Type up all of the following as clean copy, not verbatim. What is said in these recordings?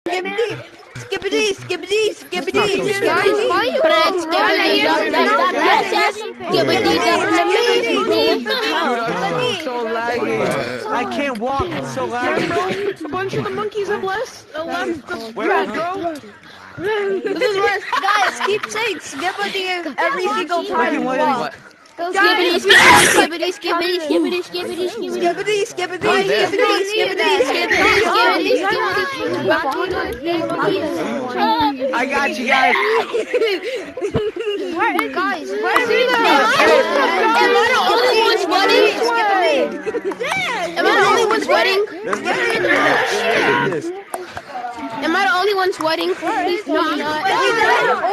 Skibbity, skibbity, skibbity, Guys, why you all So laggy. I can't walk. It's so laggy. A bunch of the monkeys have left the Where, bro? This is worse. Guys, keep saying skibbity every single time you walk. Skibbity, skibbity, skibbity, skibbity, skibbity, skibbity, Skibbity, skibbity, skibbity, skibbity. I got you guys. Guys, where are Am I the only one sweating? Am I the only one sweating? Am I the only one sweating? No, I'm not.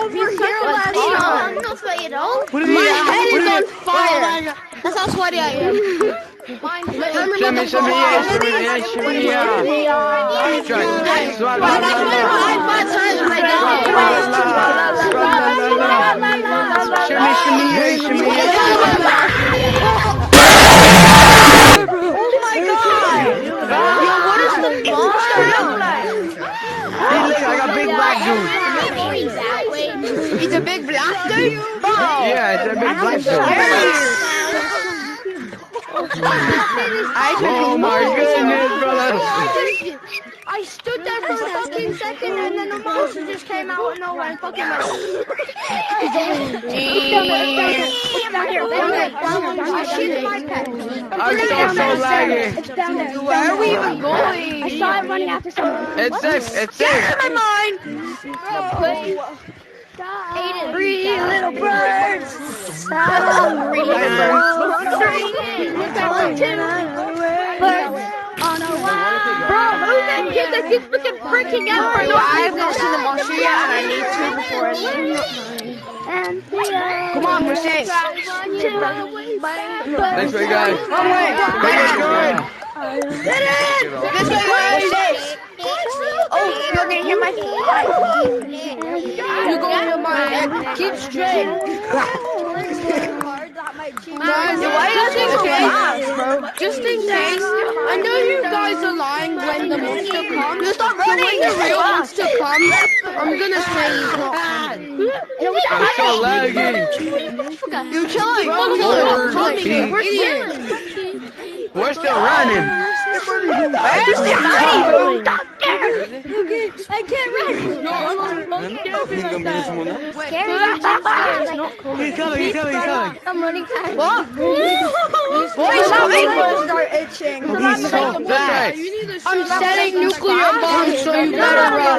Over here last time. I'm not sweating at all. My head is on fire. That's how sweaty I am. Shimmy, shimmy, yeah, shimmy, yeah, shimmy, yeah. Well, that's what five times right now. Shimmy, shimmy, yeah, shimmy, yeah. Oh my god! Yo, what is the monster look like? Hey, look, I got big black dude. He's a big black dude? Yeah, it's a big black dude. Oh my goodness, brother. I stood there for a fucking second and then the monster just came out of nowhere and fucking went. I'm so laggy. Where are we even going? I saw it running after someone. It's safe, it's safe. Get in my mind! Three little birds! Three Bro, who's that kid that keeps fucking freaking out for no I have not seen the monster yet, and I need to before I leave. Come on, we're safe. This way, guys. One way. Let's go. Get in! This way, we're safe. Oh, you're gonna hear my You're gonna hear my head. Keep straight. Guys, why is it bro? Just in case, I know you guys are lying when the monster comes. Just stop running. So when the real monster comes, I'm gonna say he's not. I'm so laggy. You chilling? We're chilling. We're still running. Where's the hiding? I can't run. He's coming, he's coming, he's coming. I'm running fast. What? Boys, my ankles start itching. He's so fast. I'm setting nuclear bombs, so you better run.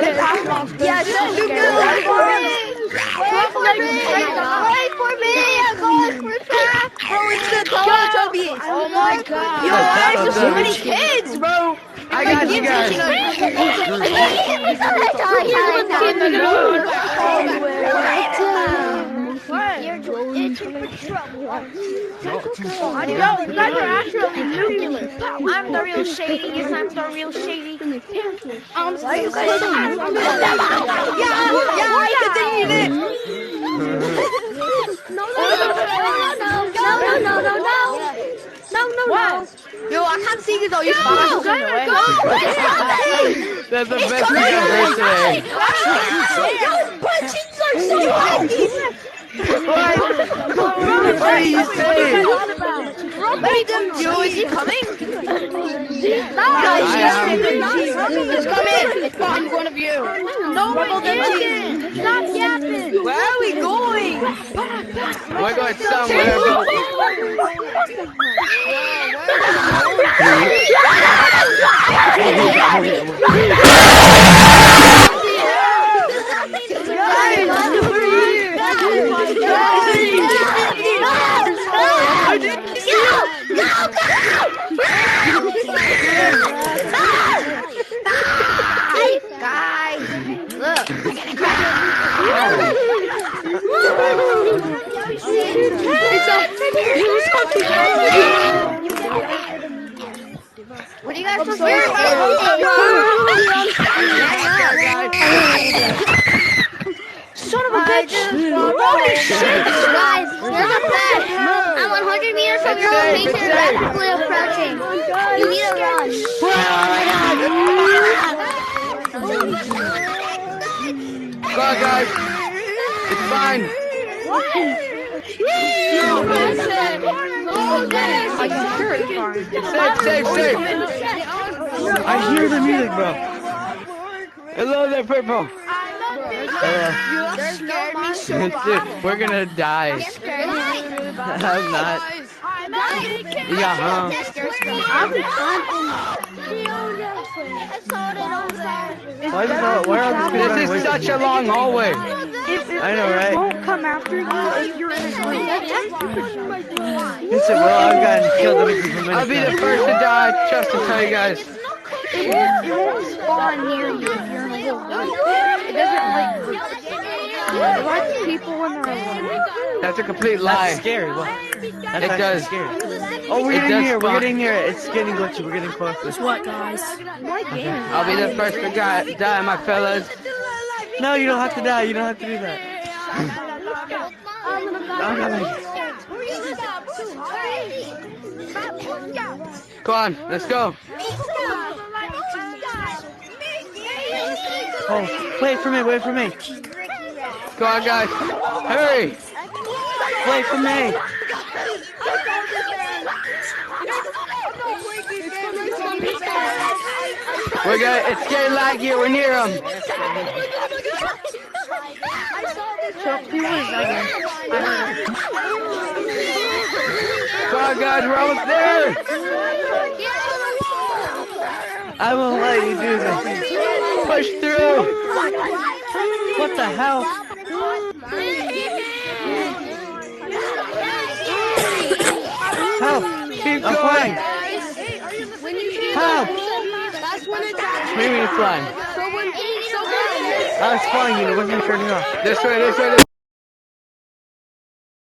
Yeah, set nuclear bombs. Wait for me. Wait for me. I'm going for fast. Bro, it's the Teletubbies. Oh my god. Yo, there's so many kids, bro. I got you guys. You guys are actually nuclear. I'm the real shady. Yes, I'm the real shady. I'm sorry, you guys. Yeah, I continued it. No. Yo, I can't see because all you spiders are in the way. That's the best thing I've heard today. Punchings are so laggy. What are you saying? Yo, is he coming? It's coming. It's behind one of you. No, stop yapping. Where are we going? We're going somewhere. Guys, look. What are you guys supposed to do? Son of a bitch! Holy shit! Guys, there's a flash! I'm 100 meters from your location and rapidly approaching. You need to run. It's fine. Are you sure it's fine? Safe. I hear the music, bro. Hello there, Purple. You scared me so Dude, we're gonna die. I'm not. You got hung. Where are the This is such a long hallway. I know, right? won't come after you if you're in a group. Listen, bro, I've gotten killed for minutes. I'll be the first to die, just to tell you guys. It won't spawn near you if you're in a little group. It doesn't like groups. It likes people when they're alone. That's a complete lie. That's scary. Well, that's It actually does. scary. Oh, we're It getting does here. We're spawn. getting here. It's getting glitchy. We're getting close. What, guys? I'll be the first to die, my fellas. No, you don't have to die. You don't have to do that. Come on, let's go. Oh, wait for me. Wait for me. Come on, guys. Hurry. Wait for me. It's getting laggy. We're near them. Come on, guys. We're almost there. I won't let you do this. Push through. What the hell? Help! Keep I'm going. flying. Help! Maybe it's flying. I was flying, it wasn't turning off. This way.